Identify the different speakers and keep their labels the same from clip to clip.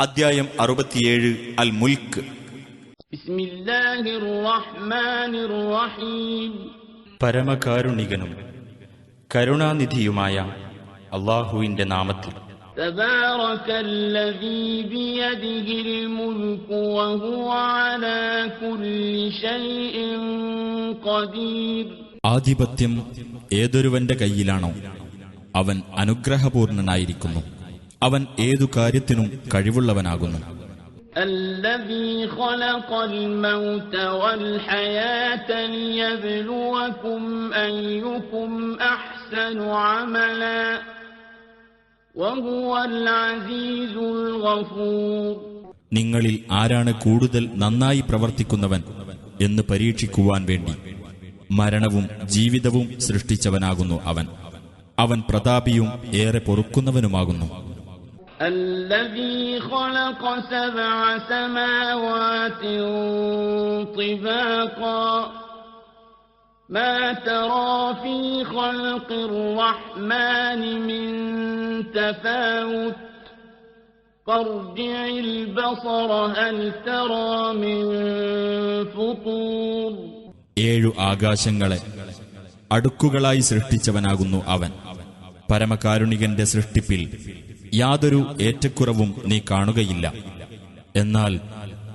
Speaker 1: അദ്ധ്യായം 67 അൽ മുൽക്ക്. പരമകാരുണികനും കരുണാനിധിയുമായ അല്ലാഹുവിന്റെ നാമത്തിൽ.
Speaker 2: തബാറകല്ലദീ ബിയദിഹിൽ മുൽകു വഹുവ അലാ കുല്ലി ശൈഇൻ ഖദീർ.
Speaker 1: ആധിപത്യം ഏതൊരുവന്റെ കയ്യിലാണോ അവൻ അനുഗ്രഹപൂർണനായിരിക്കുന്നു, അവൻ ഏതു കാര്യത്തിനും കഴിവുള്ളവനാകുന്നു.
Speaker 2: അല്ലദീ ഖലഖൽ മൗത വൽ ഹയാത ലിയബ്ലുവകും അയ്യുകും അഹ്സനു അമലാ വഹുവൽ അസീസുൽ ഗഫൂർ.
Speaker 1: നിങ്ങളിൽ ആരാണ് കൂടുതൽ നന്നായി പ്രവർത്തിക്കുന്നവൻ എന്ന് പരീക്ഷിക്കുവാൻ വേണ്ടി മരണവും ജീവിതവും സൃഷ്ടിച്ചവനാകുന്നു അവൻ. അവൻ പ്രതാപിയും ഏറെ പൊറുക്കുന്നവനുമാകുന്നു.
Speaker 2: الذي خلق 7 سماوات طباقا ما ترى في خلق الرحمن من تفاوت فارجع البصر هل ترى من فطور.
Speaker 1: 7 ആകാശങ്ങളെ അടുക്കുകളായി സൃഷ്ടിച്ചവനാകുന്നു അവൻ. പരമകാരുണികന്റെ സൃഷ്ടിപ്പിൽ യാതൊരു ഏറ്റക്കുറവും നീ കാണുകയില്ല. എന്നാൽ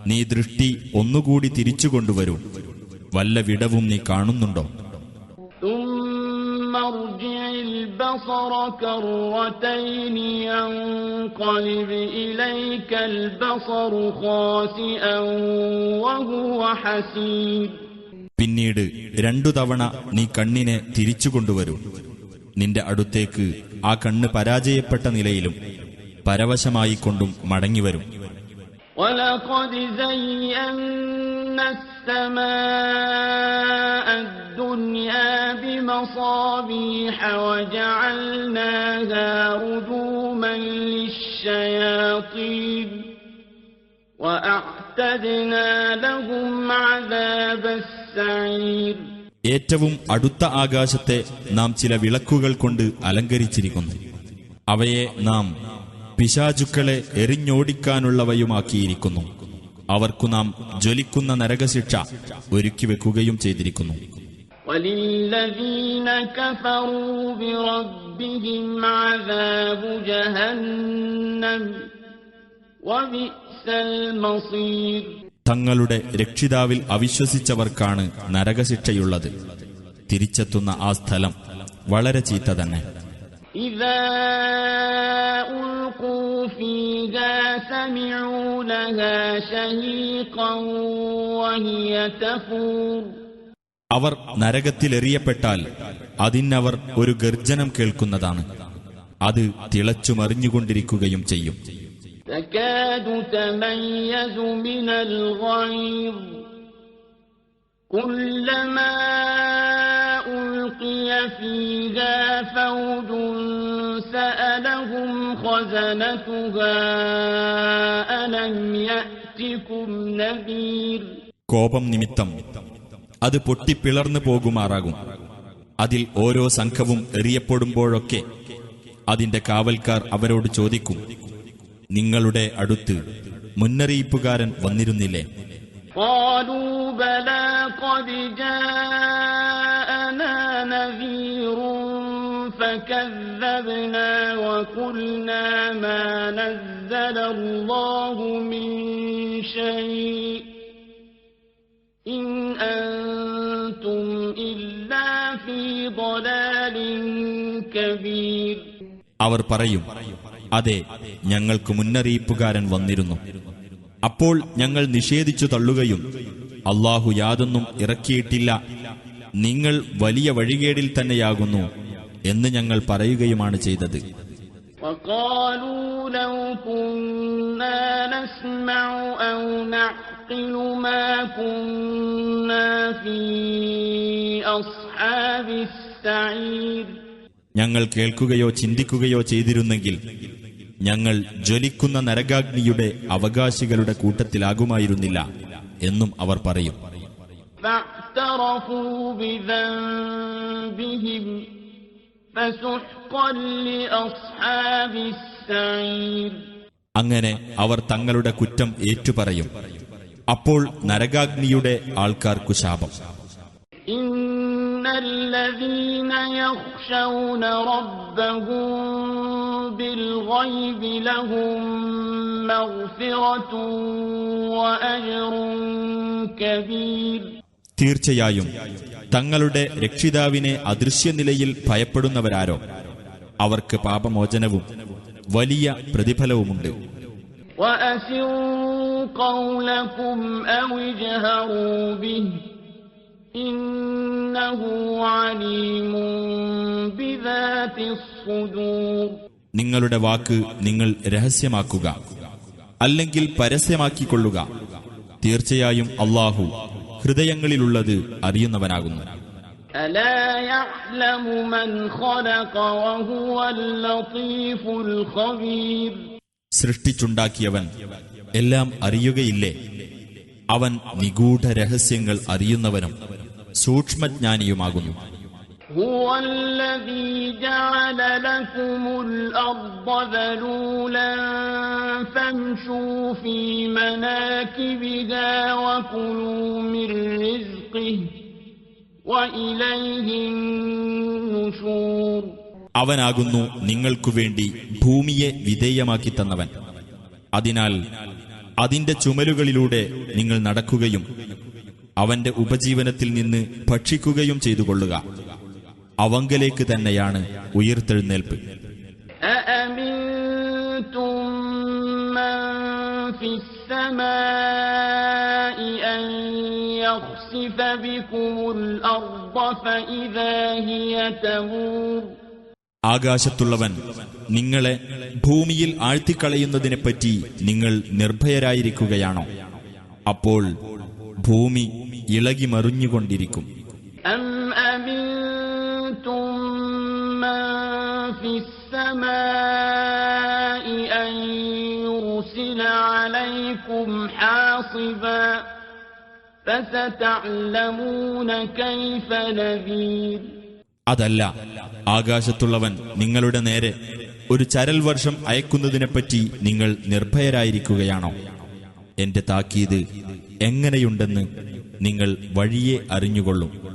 Speaker 1: നീ ദൃഷ്ടി ഒന്നുകൂടി തിരിച്ചുകൊണ്ടുവരൂ, വല്ല വിടവും നീ കാണുന്നുണ്ടോ? പിന്നീട് 2 തവണ നീ കണ്ണിനെ തിരിച്ചുകൊണ്ടുവരൂ, നിന്റെ അടുത്തേക്ക് ആ കണ്ണ് പരാജയപ്പെട്ട നിലയിലും പരവശമായിക്കൊണ്ടും മടങ്ങിവരും.
Speaker 2: വലഖദ് സയ്യന്ന السماء الدنيا بمصابيح وجعلناها رجوما للشياطين وأعتدنا لهم عذاب السعير.
Speaker 1: ഏറ്റവും അടുത്ത ആകാശത്തെ നാം ചില വിളക്കുകൾ കൊണ്ട് അലങ്കരിച്ചിരിക്കുന്നു. അവയെ നാം പിശാചുക്കളെ എറിഞ്ഞോടിക്കാനുള്ളവയുമാക്കിയിരിക്കുന്നു. അവർക്കു നാം ജ്വലിക്കുന്ന നരകശിക്ഷ ഒരുക്കിവെക്കുകയും ചെയ്തിരിക്കുന്നു.
Speaker 2: വലില്ലദീന കഫറൂ ബിറബ്ബിഹിം അദാബു ജഹന്നം വബിഅ്സൽ മസീർ.
Speaker 1: തങ്ങളുടെ രക്ഷിതാവിൽ അവിശ്വസിച്ചവർക്കാണ് നരകശിക്ഷയുള്ളത്. തിരിച്ചെത്തുന്ന ആ സ്ഥലം വളരെ ചീത്ത തന്നെ.
Speaker 2: ഇദാ ഉൽഖൂ ഫീഹാ സമിഉ ലഹാ ശഹീഖൻ വഹിയ തഫൂർ.
Speaker 1: അവർ നരകത്തിലെറിയപ്പെട്ടാൽ അതിനവർ ഒരു ഗർജനം കേൾക്കുന്നതാണ്. അത് തിളച്ചുമറിഞ്ഞുകൊണ്ടിരിക്കുകയും ചെയ്യും.
Speaker 2: تكاد تميز من الغيظ كلما ألقي فيها فوج سألهم خزنتها ألم يأتكم نذير.
Speaker 1: കോപം നിമിത്തം അത് പൊട്ടിപ്പിളർന്നു പോകുമാറാകും. അതിൽ ഓരോ സംഘവും എറിയപ്പെടുമ്പോഴൊക്കെ അതിന്റെ കാവൽക്കാർ അവരോട് ചോദിക്കും, നിങ്ങളുടെ അടുത്ത് മുന്നറിയിപ്പുകാരൻ വന്നിരുന്നില്ലേ?
Speaker 2: ഖാലൂ ബലാ ഖദ് ജാഅനാ നദീറുൻ ഫകദ്ദബ്നാ വഖുൽനാ മാ നസ്സലല്ലാഹു മിൻ ശൈഇൻ ഇൻ അൻതും ഇല്ലാ ഫീ ളലാലിൻ കബീർ.
Speaker 1: അവർ പറയും, അതെ, ഞങ്ങൾക്ക് മുന്നറിയിപ്പുകാരൻ വന്നിരുന്നു. അപ്പോൾ ഞങ്ങൾ നിഷേധിച്ചു തള്ളുകയും അല്ലാഹു യാതൊന്നും ഇറക്കിയിട്ടില്ല, നിങ്ങൾ വലിയ വഴികേടിൽ തന്നെയാകുന്നു എന്ന് ഞങ്ങൾ പറയുകയുമാണ് ചെയ്തത്.
Speaker 2: വഖാലൂ ലൗ കുന്നാ നസ്മഉ ഔ നഅഖിലു മാ കുന്നാ ഫീ അസ്ഹാബിസ് സഈർ.
Speaker 1: ഞങ്ങൾ കേൾക്കുകയോ ചിന്തിക്കുകയോ ചെയ്തിരുന്നെങ്കിൽ ഞങ്ങൾ ജ്വലിക്കുന്ന നരകാഗ്നിയുടെ അവകാശികളുടെ കൂട്ടത്തിലാകുമായിരുന്നില്ല എന്നും അവർ പറയും. അങ്ങനെ അവർ തങ്ങളുടെ കുറ്റം ഏറ്റുപറയും. അപ്പോൾ നരകാഗ്നിയുടെ ആൾക്കാർക്കു ശാപം.
Speaker 2: ഇന്നല്ലദീന യഖ്ശൗന റബ്ബഹും ബിൽഗൈബി ലഹും മഗ്ഫിറതുൻ വഅജ്റുൻ കബീർ.
Speaker 1: തീർച്ചയായും തങ്ങളുടെ രക്ഷിതാവിനെ അദൃശ്യനിലയിൽ ഭയപ്പെടുന്നവരാരോ അവർക്ക് പാപമോചനവും വലിയ പ്രതിഫലവുമുണ്ട്.
Speaker 2: وَأَسِرُّوا قَوْلَكُمْ أَوِ اجْهَرُوا بِهِ إِنَّهُ عَلِيمٌ بِذَاتِ الصُّدُورِ.
Speaker 1: നിങ്ങളുടെ വാക്ക് നിങ്ങൾ രഹസ്യമാക്കുക, അല്ലെങ്കിൽ പരസ്യമാക്കിക്കൊള്ളുക. തീർച്ചയായും അല്ലാഹു ഹൃദയങ്ങളിലുള്ളത് അറിയുന്നവനാകുന്നു.
Speaker 2: أَلَا يَعْلَمُ مَنْ خَلَقَ وَهُوَ اللَّطِيفُ الْخَبِيرُ.
Speaker 1: സൃഷ്ടിച്ചുണ്ടാക്കിയവൻ എല്ലാം അറിയുകയില്ലേ? അവൻ നിഗൂഢ രഹസ്യങ്ങൾ അറിയുന്നവനും സൂക്ഷ്മജ്ഞാനിയുമാകുന്നു.
Speaker 2: هُوَ الَّذِي جَعَلَ لَكُمُ الْأَرْضَ ذَلُولًا فَامْشُوا فِي مَنَاكِبِهَا وَكُلُوا مِنْ رِزْقِهِ وَإِلَيْهِ النُّشُورُ.
Speaker 1: അവനാകുന്നു നിങ്ങൾക്കുവേണ്ടി ഭൂമിയെ വിധേയമാക്കി തന്നവൻ. അതിനാൽ അതിന്റെ ചുമലുകളിലൂടെ നിങ്ങൾ നടക്കുകയും അവന്റെ ഉപജീവനത്തിൽ നിന്ന് ഭക്ഷിക്കുകയും ചെയ്തുകൊള്ളുക. അവങ്കലേക്ക് തന്നെയാണ് ഉയിർത്തെഴുന്നേൽപ്പ്.
Speaker 2: أَأَمِنْتُمْ مَنْ فِي السَّمَاءِ أَنْ يَخْسِفَ بِكُمُ الْأَرْضَ فَإِذَا هِيَ تَمُورُ.
Speaker 1: ആകാശത്തുള്ളവൻ നിങ്ങളെ ഭൂമിയിൽ ആഴ്ത്തിക്കളയുന്നതിനെപ്പറ്റി നിങ്ങൾ നിർഭയരായിരിക്കുകയാണോ? അപ്പോൾ ഭൂമി ഇളകി മറിഞ്ഞുകൊണ്ടിരിക്കും.
Speaker 2: أَمْ أَمِنْتُمْ مَنْ فِي السَّمَاءِ أَنْ يُرْسِلَ عَلَيْكُمْ حَاصِبًا فَسَتَعْلَمُونَ كَيْفَ نَذِيرِ.
Speaker 1: അതല്ല, ആകാശത്തുള്ളവൻ നിങ്ങളുടെ നേരെ ഒരു ചരൽ വർഷം അയക്കുന്നതിനെപ്പറ്റി നിങ്ങൾ നിർഭയരായിരിക്കുകയാണോ? എന്റെ താക്കീത് എങ്ങനെയുണ്ടെന്ന് നിങ്ങൾ വഴിയെ അറിഞ്ഞുകൊള്ളും.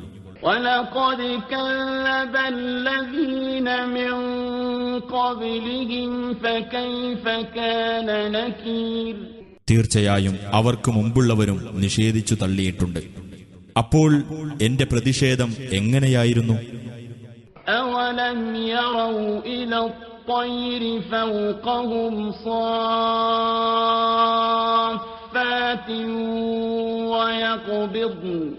Speaker 2: وَلَقَدْ كَذَّبَ الَّذِينَ مِنْ قَبْلِهِمْ فَكَيْفَ كَانَ نَكِيرِ.
Speaker 1: തീർച്ചയായും അവർക്ക് മുമ്പുള്ളവരും നിഷേധിച്ചു തള്ളിയിട്ടുണ്ട്. അപ്പോൾ എന്റെ പ്രതിഷേധം എങ്ങനെയായിരുന്നു?
Speaker 2: أَوَلَمْ يَرَوْا إِلَى الطَّيْرِ فَوْقَهُمْ صَافَّاتٍ وَيَقْبِضْنَ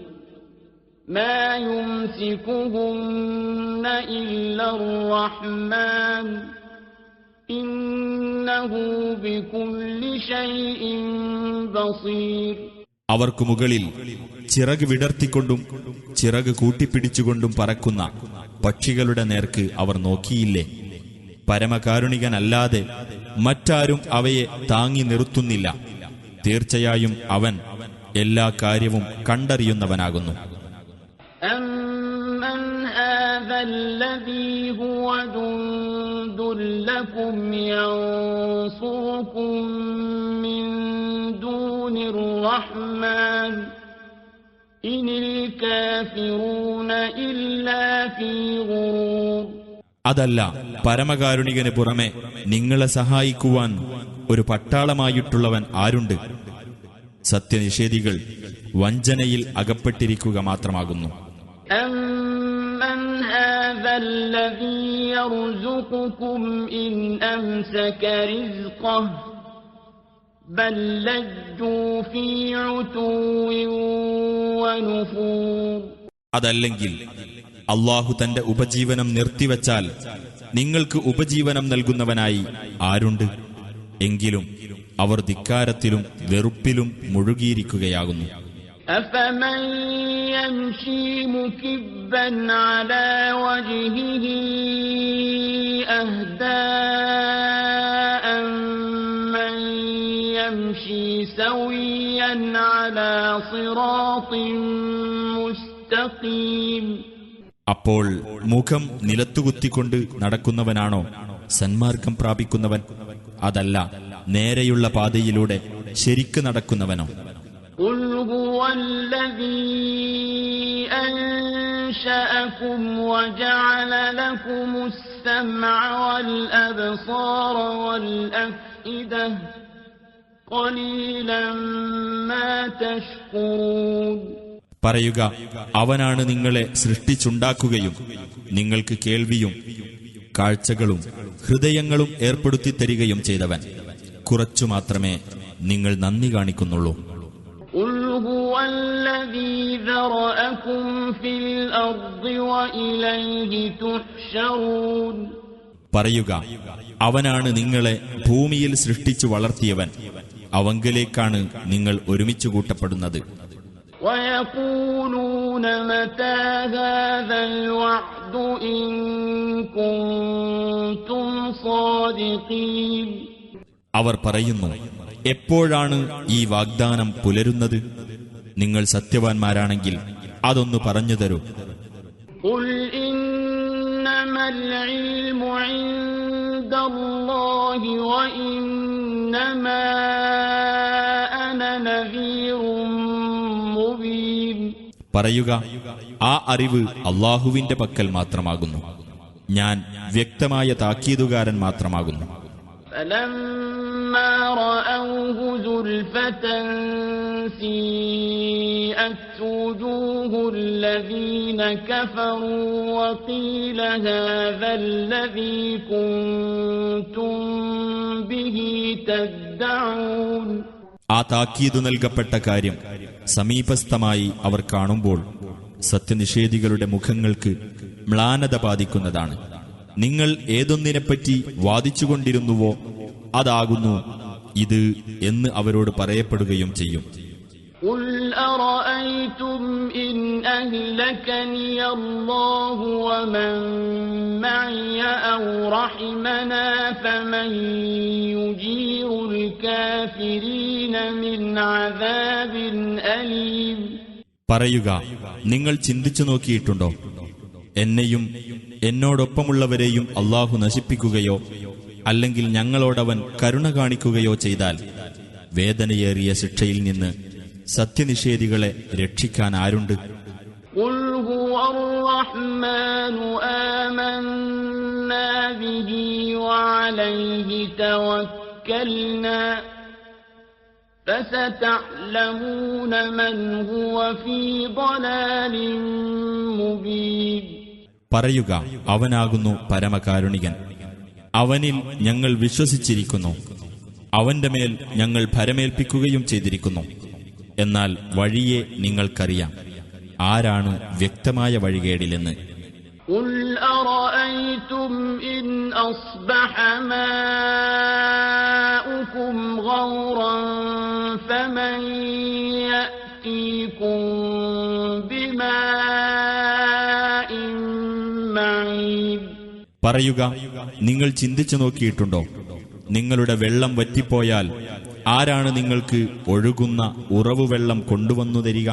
Speaker 2: مَا يُمْسِكُهُنَّ إِلَّا الرَّحْمَنُ إِنَّهُ بِكُلِّ شَيْءٍ بَصِيرٌ.
Speaker 1: അവർക്കു മുകളിൽ ചിറക് വിടർത്തിക്കൊണ്ടും ചിറക് കൂട്ടിപ്പിടിച്ചുകൊണ്ടും പറക്കുന്ന പക്ഷികളുടെ നേർക്ക് അവർ നോക്കിയില്ലേ? പരമകാരുണികനല്ലാതെ മറ്റാരും അവയെ താങ്ങി നിർത്തുന്നില്ല. തീർച്ചയായും അവൻ എല്ലാ കാര്യവും കണ്ടറിയുന്നവനാകുന്നു.
Speaker 2: أَمَّنْ هَذَا الَّذِي هُوَ جُنْدٌ لَكُمْ يَنْصُرُكُمْ مِنْ دُونِ الرَّحْمَنِ إِنِ الْكَافِرُونَ إِلَّا فِي غُرُورٍ.
Speaker 1: അതല്ല, പരമകാരുണികന് പുറമെ നിങ്ങളെ സഹായിക്കുവാൻ ഒരു പട്ടാളമായിട്ടുള്ളവൻ ആരുണ്ട്? സത്യനിഷേധികൾ വഞ്ചനയിൽ അകപ്പെട്ടിരിക്കുക മാത്രമാകുന്നു.
Speaker 2: أَمَّنْ هَذَا الَّذِي يَرْزُقُكُمْ إِنْ أَمْسَكَ رِزْقَهُ بَلْ لَجُّوا فِي عُتُوٍّ وَنُفُورٍ.
Speaker 1: അതല്ലെങ്കിൽ അല്ലാഹു തന്റെ ഉപജീവനം നിർത്തിവച്ചാൽ നിങ്ങൾക്ക് ഉപജീവനം നൽകുന്നവനായി ആരുണ്ട്? എങ്കിലും അവർ ധിക്കാരത്തിലും വെറുപ്പിലും മുഴുകിയിരിക്കുകയാകുന്നു.
Speaker 2: أَفَمَنْ يَمْشِي مُكِبًّا عَلَى وَجْهِهِ أَهْدَىٰ أَمَّنْ يَمْشِي سَوِيًّا عَلَى صِرَاطٍ مُسْتَقِيمٍ.
Speaker 1: അപ്പോൾ മുഖം നിലത്തുകുത്തിക്കൊണ്ട് നടക്കുന്നവനാണോ സന്മാർഗം പ്രാപിക്കുന്നവൻ? അതല്ല, നേരെയുള്ള പാതയിലൂടെ ശരിക്ക് നടക്കുന്നവനോ?
Speaker 2: قل هو الذي أنشأكم وجعل لكم السمع والأبصار والأفئدة قليلا ما تشكرون.
Speaker 1: പറയുക, അവനാണ് നിങ്ങളെ സൃഷ്ടിച്ചുണ്ടാക്കുകയും നിങ്ങൾക്ക് കേൾവിയും കാഴ്ചകളും ഹൃദയങ്ങളും ഏർപ്പെടുത്തി തരികയും ചെയ്തവൻ. കുറച്ചു മാത്രമേ നിങ്ങൾ നന്ദി കാണിക്കുന്നുള്ളൂ.
Speaker 2: قل هو الذي ذرأكم في الأرض وإليه تحشرون.
Speaker 1: പറയുക, അവനാണ് നിങ്ങളെ ഭൂമിയിൽ സൃഷ്ടിച്ചു വളർത്തിയവൻ. അവങ്കലേക്കാണ് നിങ്ങൾ ഒരുമിച്ചു കൂട്ടപ്പെടുന്നത്.
Speaker 2: ويقولون متى هذا الوعد إن كنتم صادقين.
Speaker 1: അവർ പറയുന്നു, എപ്പോഴാണ് ഈ വാഗ്ദാനം പുലരുന്നത്? നിങ്ങൾ സത്യവാൻമാരാണെങ്കിൽ അതൊന്നു പറഞ്ഞു തരൂ.
Speaker 2: قل إنما العلم عند الله وإنما أنا نذير مبين.
Speaker 1: പറയുക, ആ അറിവ് അല്ലാഹുവിന്റെ പക്കൽ മാത്രമാകുന്നു. ഞാൻ വ്യക്തമായ താക്കീതുകാരൻ മാത്രമാകുന്നു.
Speaker 2: فلما رأوه زلفة سيئت وجوه الذين كفروا وقيل هذا الذي كنتم به تدعون.
Speaker 1: ആ താക്കീതു നൽകപ്പെട്ട കാര്യം സമീപസ്ഥമായി അവർ കാണുമ്പോൾ സത്യനിഷേധികളുടെ മുഖങ്ങൾക്ക് മ്ലാനത ബാധിക്കുന്നതാണ്. നിങ്ങൾ ഏതൊന്നിനെപ്പറ്റി വാദിച്ചുകൊണ്ടിരുന്നുവോ അതാകുന്നു ഇത് എന്ന് അവരോട് പറയപ്പെടുകയും ചെയ്യും.
Speaker 2: قل أرأيتم إن أهلكني الله ومن معي أو رحمنا فمن يجير الكافرين من عذاب أليم.
Speaker 1: പറയുക, നിങ്ങൾ ചിന്തിച്ചു നോക്കിയിട്ടുണ്ടോ, എന്നെയും എന്നോടൊപ്പമുള്ളവരെയും അല്ലാഹു നശിപ്പിക്കുകയോ അല്ലെങ്കിൽ ഞങ്ങളോടവൻ കരുണ കാണിക്കുകയോ ചെയ്താൽ വേദനയേറിയ ശിക്ഷയിൽ നിന്ന് സത്യനിഷേധികളെ രക്ഷിക്കാൻ ആരുണ്ട്?
Speaker 2: قل هو الرحمن آمنا به وعليه توكلنا فستعلمون من هو في ضلال مبين.
Speaker 1: പറയുക, അവനാകുന്നു പരമകാരുണികൻ. അവനിൽ ഞങ്ങൾ വിശ്വസിച്ചിരിക്കുന്നു. അവന്റെ മേൽ ഞങ്ങൾ ഭരമേൽപ്പിക്കുകയും ചെയ്തിരിക്കുന്നു. എന്നാൽ വഴിയെ നിങ്ങൾക്കറിയാം ആരാണ് വ്യക്തമായ വഴികേടിലെന്ന്.
Speaker 2: قل أرأيتم إن أصبح ماؤكم غورا فمن يأتيكم بماء معين.
Speaker 1: പറയുക, നിങ്ങൾ ചിന്തിച്ചു നോക്കിയിട്ടുണ്ടോ, നിങ്ങളുടെ വെള്ളം വറ്റിപ്പോയാൽ ആരാണ് നിങ്ങൾക്ക് ഒഴുകുന്ന ഉറവുവെള്ളം കൊണ്ടുവന്നു തരിക?